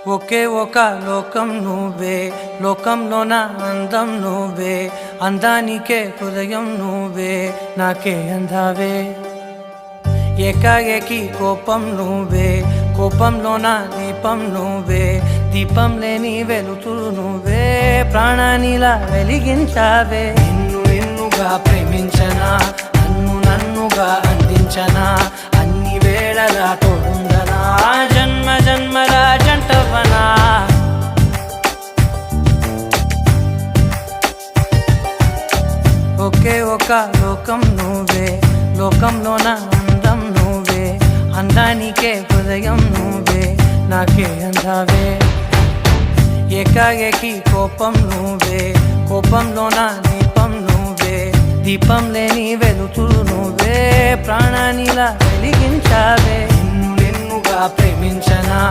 ఒకే ఒక లోకం నువ్వే, లోకంలోన అందం నువ్వే, అందానికే హృదయం నువ్వే, నాకే అందావే. ఏకాఏకి కోపం నువ్వే, కోపంలోన దీపం నువ్వే, దీపం లేని వెలుతురు నువ్వే, ప్రాణానిలా వెలిగించావే. నిన్నుగా ప్రేమించనా, నన్నుగా అందించనా, అన్ని వేళలా తోడుందనా, జన్మ జన్మల జంటవనా. ఒకే ఒక లోకం నువ్వే, లోకంలోన అందం నువ్వే, అందానికే హృదయం నువ్వే, నాకే అందావే. ఏకాఏకి కోపం నువ్వే, కోపంలోన దీపం నువ్వే, దీపం లేని వెలుతురు నువ్వే, ప్రాణానిలా వెలిగించావే. నిన్నుగా ప్రేమించనా.